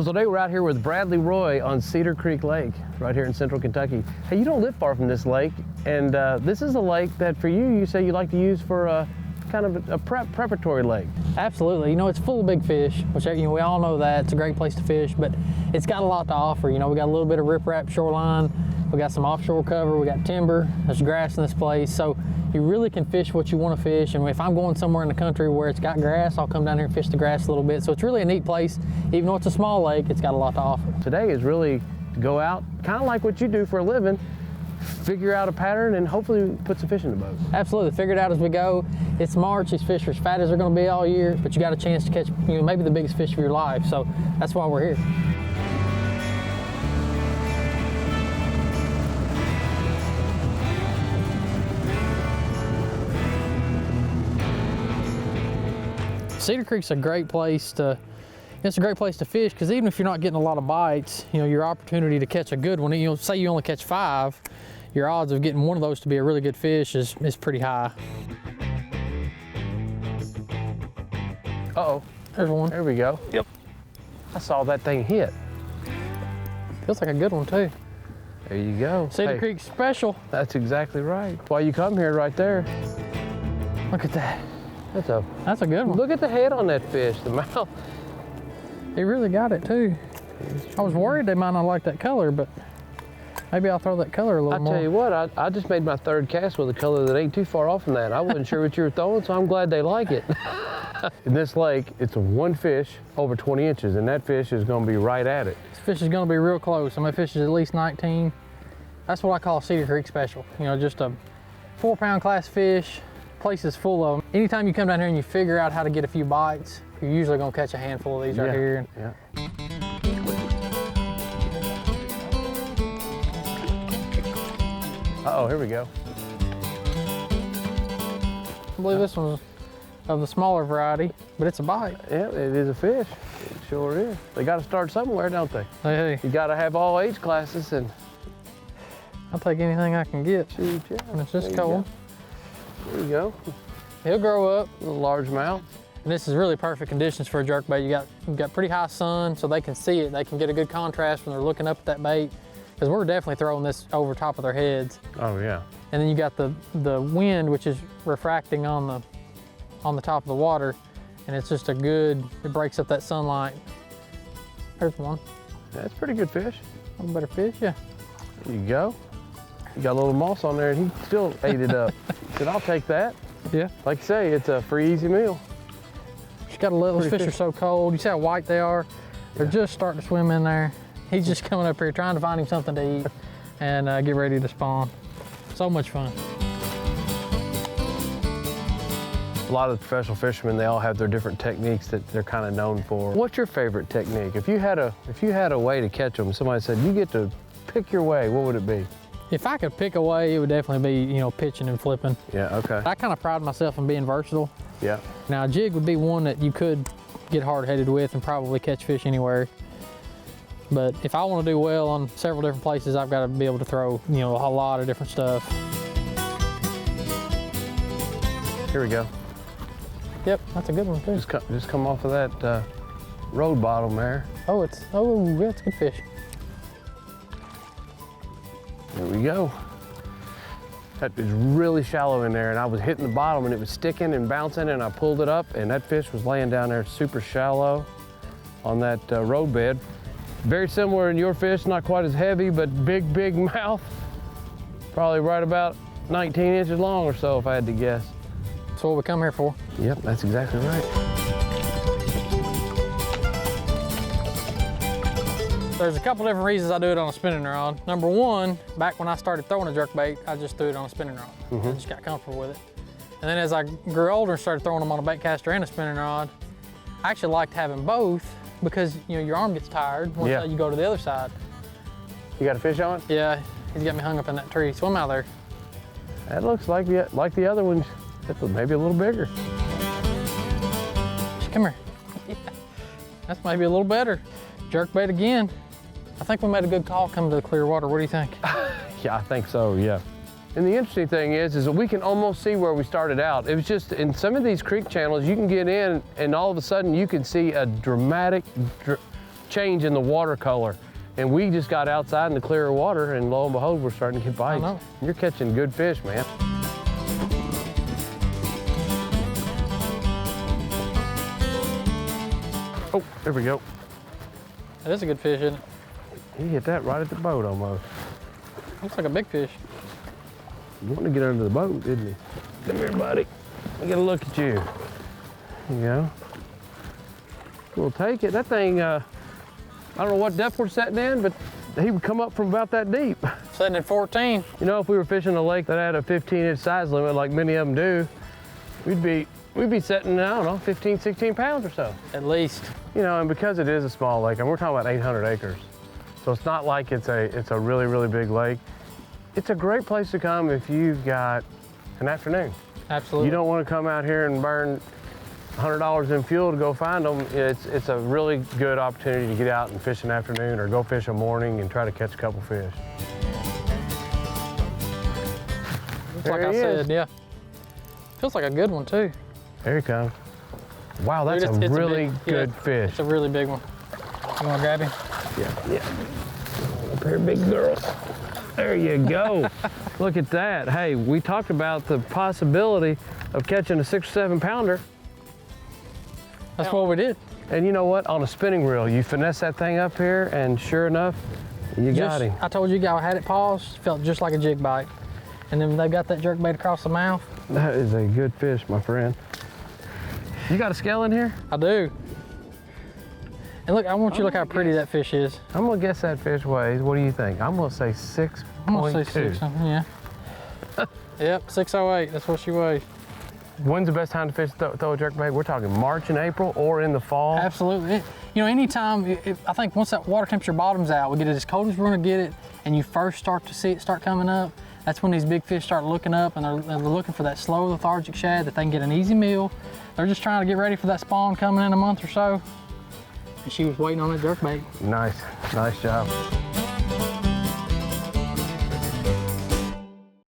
So today we're out here with Bradley Roy on Cedar Creek Lake, right here in central Kentucky. Hey, you don't live far from this lake, and this is a lake that for you say you like to use for a kind of a preparatory lake. Absolutely. You know, it's full of big fish, which, you know, we all know that. It's a great place to fish, but it's got a lot to offer. You know, we got a little bit of riprap shoreline, we got some offshore cover, we got timber, there's grass in this place. So you really can fish what you want to fish. And if I'm going somewhere in the country where it's got grass, I'll come down here and fish the grass a little bit. So it's really a neat place. Even though it's a small lake, it's got a lot to offer. Today is really to go out, kind of like what you do for a living, figure out a pattern and hopefully put some fish in the boat. Absolutely, figure it out as we go. It's March, these fish are as fat as they're going to be all year, but you got a chance to catch, you know, maybe the biggest fish of your life. So that's why we're here. Cedar Creek's a great place to, it's a great place to fish, because even if you're not getting a lot of bites, you know, your opportunity to catch a good one, you know, say you only catch 5, your odds of getting one of those to be a really good fish is pretty high. Uh-oh. There's one. There we go. Yep. I saw that thing hit. Feels like a good one too. There you go. Cedar Creek special. That's exactly right. Why you come here right there. Look at that. That's a good one. Look at the head on that fish, the mouth. He really got it too. I was worried they might not like that color, but maybe I'll throw that color a little more. I tell you what, I just made my 3rd cast with a color that ain't too far off from that. I wasn't sure what you were throwing, so I'm glad they like it. In this lake, it's one fish over 20 inches, and that fish is gonna be right at it. This fish is gonna be real close. I mean, fish is at least 19. That's what I call Cedar Creek special. You know, just a 4-pound class fish. Place is full of them. Anytime you come down here and you figure out how to get a few bites, you're usually gonna catch a handful of these right here. Yeah. Uh-oh, here we go. I believe this one's of the smaller variety, but it's a bite. Yeah, it is a fish. It sure is. They gotta start somewhere, don't they? Hey. You gotta have all age classes, and I'll take anything I can get. shoot, yeah. And it's just cold. There you go. He'll grow up. A little largemouth. And this is really perfect conditions for a jerkbait. You've got pretty high sun, so they can see it. They can get a good contrast when they're looking up at that bait, because we're definitely throwing this over top of their heads. Oh yeah. And then you got the wind, which is refracting on the top of the water, and it's just it breaks up that sunlight. There's one. That's a pretty good fish. A better fish, yeah. There you go. You got a little moss on there, and he still ate it up. Said, I'll take that. Yeah. Like you say, it's a free, easy meal. She's got those fish are so cold. You see how white they are? They're just starting to swim in there. He's just coming up here trying to find him something to eat and get ready to spawn. So much fun. A lot of professional fishermen, they all have their different techniques that they're kind of known for. What's your favorite technique? If you had a way to catch them, somebody said you get to pick your way, what would it be? If I could pick a way, it would definitely be, you know, pitching and flipping. Yeah, okay. I kind of pride myself in being versatile. Yeah. Now, a jig would be one that you could get hard-headed with and probably catch fish anywhere. But if I want to do well on several different places, I've got to be able to throw, you know, a lot of different stuff. Here we go. Yep, that's a good one too. Just come off of that road bottom there. Oh, that's a good fish. There we go. That is really shallow in there, and I was hitting the bottom and it was sticking and bouncing, and I pulled it up and that fish was laying down there super shallow on that road bed. Very similar in your fish, not quite as heavy, but big mouth. Probably right about 19 inches long or so if I had to guess. That's what we come here for. Yep, that's exactly right. There's a couple different reasons I do it on a spinning rod. Number one, back when I started throwing a jerkbait, I just threw it on a spinning rod. I just got comfortable with it. And then as I grew older and started throwing them on a bait caster and a spinning rod, I actually liked having both, because, you know, your arm gets tired once you go to the other side. You got a fish on? Yeah, he's got me hung up in that tree. Swim out there. That looks like the other ones, maybe a little bigger. Come here. Yeah. That's maybe a little better. Jerkbait again. I think we made a good call coming to the clear water. What do you think? Yeah, I think so, yeah. And the interesting thing is that we can almost see where we started out. It was just, in some of these creek channels, you can get in and all of a sudden you can see a dramatic change in the water color. And we just got outside in the clearer water, and lo and behold, we're starting to get bites. know. You're catching good fish, man. Oh, there we go. That is a good fish, isn't it? He hit that right at the boat almost. Looks like a big fish. He wanted to get under the boat, didn't he? Come here, buddy. I get a look at you. There you go. We'll take it. That thing, I don't know what depth we're setting in, but he would come up from about that deep. Setting at 14. You know, if we were fishing a lake that had a 15-inch size limit, like many of them do, we'd be setting, I don't know, 15, 16 pounds or so. At least. You know, and because it is a small lake, and we're talking about 800 acres, so it's not like it's a really, really big lake. It's a great place to come if you've got an afternoon. Absolutely. You don't want to come out here and burn $100 in fuel to go find them. It's a really good opportunity to get out and fish an afternoon or go fish a morning and try to catch a couple fish. Like I said, yeah. Feels like a good one too. There he comes. Wow, that's Dude, a really good fish. It's a really big one. You want to grab him? Yeah. Up here, big girl. There you go. Look at that. Hey, we talked about the possibility of catching a 6 or 7 pounder. That's what we did. And you know what? On a spinning reel, you finesse that thing up here, and sure enough, you got him. I told you guys, I had it paused, felt just like a jig bite. And then they got that jerkbait across the mouth. That is a good fish, my friend. You got a scale in here? I do. And look, I want you to look how pretty that fish is. I'm gonna guess that fish weighs, what do you think? I'm gonna say 6.2. I'm gonna say 6 something, yeah. Yep, 608, that's what she weighs. When's the best time to fish throw a jerkbait? We're talking March and April or in the fall? Absolutely. You know, anytime, I think once that water temperature bottoms out, we get it as cold as we're gonna get it, and you first start to see it start coming up, that's when these big fish start looking up, and they're looking for that slow lethargic shad that they can get an easy meal. They're just trying to get ready for that spawn coming in a month or so. And she was waiting on that jerkbait. Nice job.